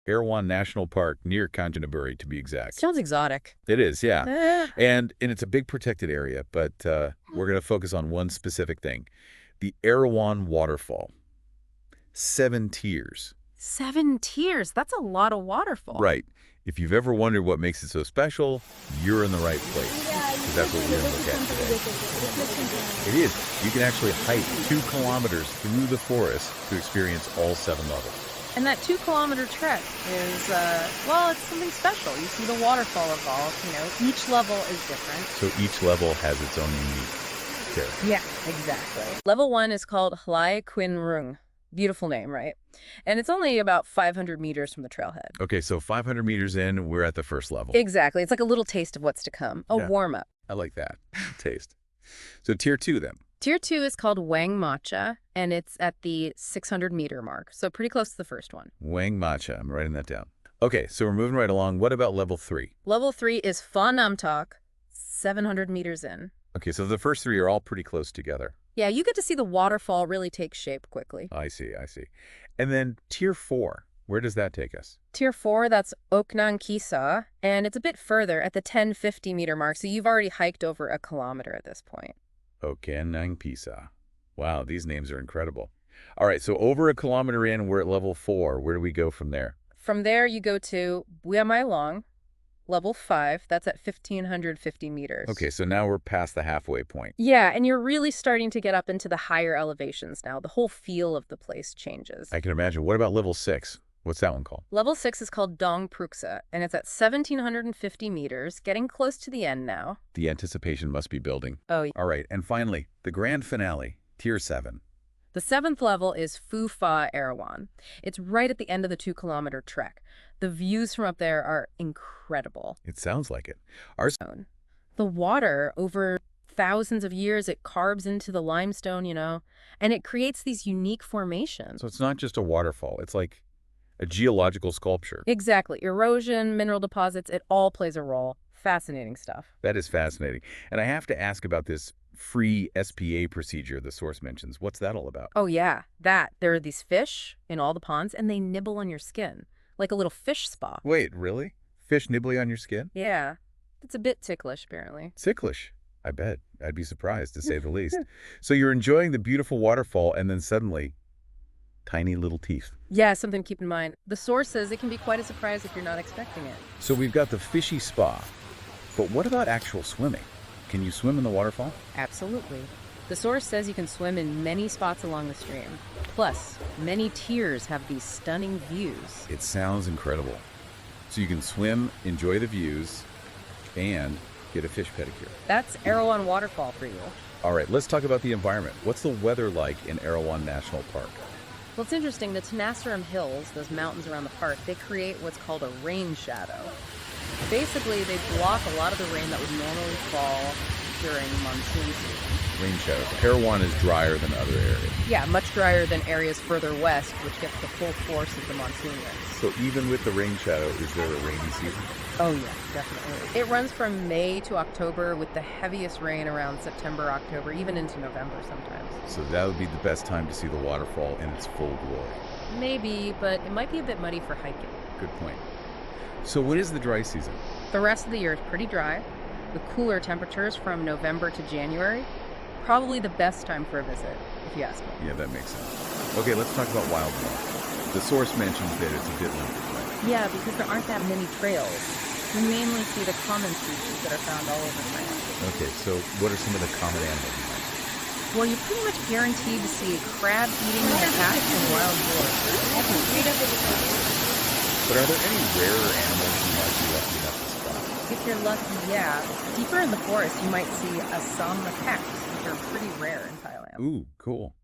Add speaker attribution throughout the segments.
Speaker 1: Erawan National Park near Kanchanaburi, to be exact.
Speaker 2: Sounds exotic.
Speaker 1: It is, yeah.
Speaker 2: Eh.
Speaker 1: And it's a big protected area, but we're going to focus on one specific thing. The Erawan Waterfall. 7 tiers.
Speaker 2: 7 tiers. That's a lot of waterfall.
Speaker 1: Right. If you've ever wondered what makes it so special, you're in the right place. Because that's what we're going to look at today. It is. You can actually hike 2 kilometers through the forest to experience all 7 levels.
Speaker 2: And that 2-kilometer trek is, well, it's something special. You see the waterfall evolve, each level is different.
Speaker 1: So each level has its own unique character.
Speaker 2: Yeah, exactly. Level 1 is called Hlai Quin Rung. Beautiful name, right? And it's only about 500 meters from the trailhead.
Speaker 1: Okay, so 500 meters in, we're at the first level.
Speaker 2: Exactly. It's like a little taste of what's to come, a warm-up.
Speaker 1: I like that. Taste. So tier 2 then.
Speaker 2: Tier 2 is called Wang Macha, and it's at the 600-meter mark, so pretty close to the first one.
Speaker 1: Wang Macha. I'm writing that down. Okay, so we're moving right along. What about level 3?
Speaker 2: Level 3 is Pha Nam Tak, 700 meters in.
Speaker 1: Okay, so the first 3 are all pretty close together.
Speaker 2: Yeah, you get to see the waterfall really take shape quickly.
Speaker 1: I see. And then tier 4, where does that take us?
Speaker 2: Tier 4, that's Oknang Kisa, and it's a bit further at the 1050-meter mark, so you've already hiked over a kilometer at this point.
Speaker 1: Oknang Pisa. Wow, these names are incredible. All right, so over a kilometer in, we're at level 4. Where do we go from there?
Speaker 2: From there, you go to Buya Mai Long, level 5. That's at 1,550 meters.
Speaker 1: Okay, so now we're past the halfway point.
Speaker 2: Yeah, and you're really starting to get up into the higher elevations now. The whole feel of the place changes.
Speaker 1: I can imagine. What about level 6? What's that one called?
Speaker 2: Level 6 is called Dong Pruksa, and it's at 1,750 meters, getting close to the end now.
Speaker 1: The anticipation must be building.
Speaker 2: Oh, yeah.
Speaker 1: All right, and finally, the grand finale, tier 7.
Speaker 2: The 7th level is Phu Pha Erawan. It's right at the end of the 2-kilometer trek. The views from up there are incredible.
Speaker 1: It sounds like it.
Speaker 2: The water, over thousands of years, it carves into the limestone, and it creates these unique formations.
Speaker 1: So it's not just a waterfall. It's like a geological sculpture.
Speaker 2: Exactly. Erosion, mineral deposits, it all plays a role. Fascinating stuff.
Speaker 1: That is fascinating. And I have to ask about this free SPA procedure the source mentions. What's that all about?
Speaker 2: Oh, yeah. There are these fish in all the ponds, and they nibble on your skin, like a little fish spa.
Speaker 1: Wait, really? Fish nibbling on your skin?
Speaker 2: Yeah. It's a bit ticklish, apparently.
Speaker 1: Ticklish? I bet. I'd be surprised, to say the least. So you're enjoying the beautiful waterfall, and then suddenly, tiny little teeth.
Speaker 2: Yeah, something to keep in mind. The source says it can be quite a surprise if you're not expecting it.
Speaker 1: So we've got the fishy spa. But what about actual swimming? Can you swim in the waterfall?
Speaker 2: Absolutely. The source says you can swim in many spots along the stream. Plus, many tiers have these stunning views.
Speaker 1: It sounds incredible. So you can swim, enjoy the views, and get a fish pedicure.
Speaker 2: That's Erawan Waterfall for you.
Speaker 1: All right, let's talk about the environment. What's the weather like in Erawan National Park?
Speaker 2: Well, it's interesting. The Tenasserim Hills, those mountains around the park, they create what's called a rain shadow. Basically, they block a lot of the rain that would normally fall during monsoon season.
Speaker 1: Rain shadow. Erawan is drier than other areas.
Speaker 2: Yeah, much drier than areas further west, which gets the full force of the monsoon winds.
Speaker 1: So even with the rain shadow, is there a rainy season?
Speaker 2: Oh, yeah, definitely. It runs from May to October with the heaviest rain around September, October, even into November sometimes.
Speaker 1: So that would be the best time to see the waterfall in its full glory.
Speaker 2: Maybe, but it might be a bit muddy for hiking.
Speaker 1: Good point. So when is the dry season?
Speaker 2: The rest of the year is pretty dry, with cooler temperatures from November to January. Probably the best time for a visit, if you ask me.
Speaker 1: Yeah, that makes sense. Okay, let's talk about wildlife. The source mentions that it's a bit limited, right?
Speaker 2: Yeah, because there aren't that many trails. We mainly see the common species that are found all over Thailand.
Speaker 1: Okay, so what are some of the common animals you might see?
Speaker 2: Well, you're pretty much guaranteed to see crab-eating macaques and wild boars.
Speaker 1: But are there any rarer animals you might be lucky enough to spot?
Speaker 2: If you're lucky, yeah. Deeper in the forest, you might see Assam macaques, which are pretty rare in Thailand.
Speaker 1: Ooh, cool.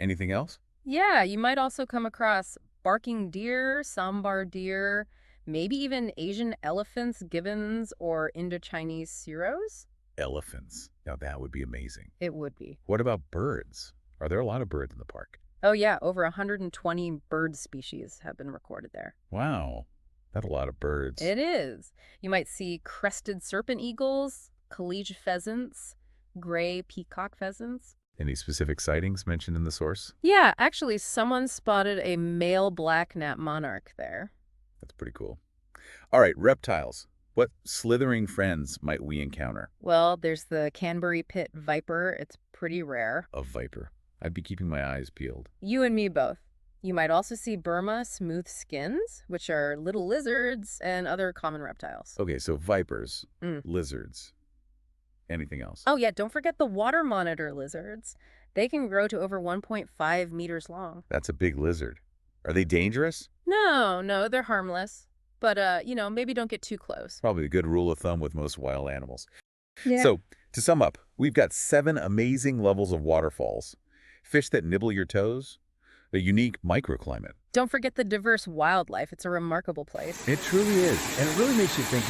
Speaker 1: Anything else?
Speaker 2: Yeah, you might also come across barking deer, sambar deer, maybe even Asian elephants, gibbons, or Indo-Chinese seros.
Speaker 1: Elephants. Now that would be amazing.
Speaker 2: It would be.
Speaker 1: What about birds? Are there a lot of birds in the park?
Speaker 2: Oh, yeah. Over 120 bird species have been recorded there.
Speaker 1: Wow. That's a lot of birds.
Speaker 2: It is. You might see crested serpent eagles, Kalige pheasants, gray peacock pheasants.
Speaker 1: Any specific sightings mentioned in the source?
Speaker 2: Yeah, actually, someone spotted a male black-knap monarch there.
Speaker 1: That's pretty cool. All right, reptiles. What slithering friends might we encounter?
Speaker 2: Well, there's the Canbury pit viper. It's pretty rare.
Speaker 1: A viper. I'd be keeping my eyes peeled.
Speaker 2: You and me both. You might also see Burma smooth skins, which are little lizards and other common reptiles.
Speaker 1: Okay, so vipers,
Speaker 2: Mm.
Speaker 1: lizards, anything else?
Speaker 2: Oh, yeah, don't forget the water monitor lizards. They can grow to over 1.5 meters long.
Speaker 1: That's a big lizard. Are they dangerous?
Speaker 2: No, they're harmless. But, maybe don't get too close.
Speaker 1: Probably a good rule of thumb with most wild animals.
Speaker 2: Yeah.
Speaker 1: So, to sum up, we've got 7 amazing levels of waterfalls. Fish that nibble your toes, a unique microclimate.
Speaker 2: Don't forget the diverse wildlife. It's a remarkable place.
Speaker 1: It truly is. And it really makes you think,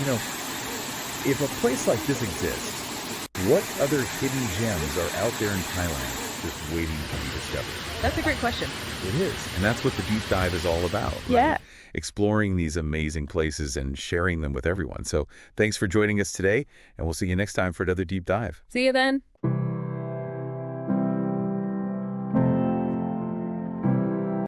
Speaker 1: if a place like this exists, what other hidden gems are out there in Thailand just waiting to be discovered?
Speaker 2: That's a great question.
Speaker 1: It is. And that's what the deep dive is all about.
Speaker 2: Yeah.
Speaker 1: Right? Exploring these amazing places and sharing them with everyone. So thanks for joining us today, and we'll see you next time for another deep dive.
Speaker 2: See you then.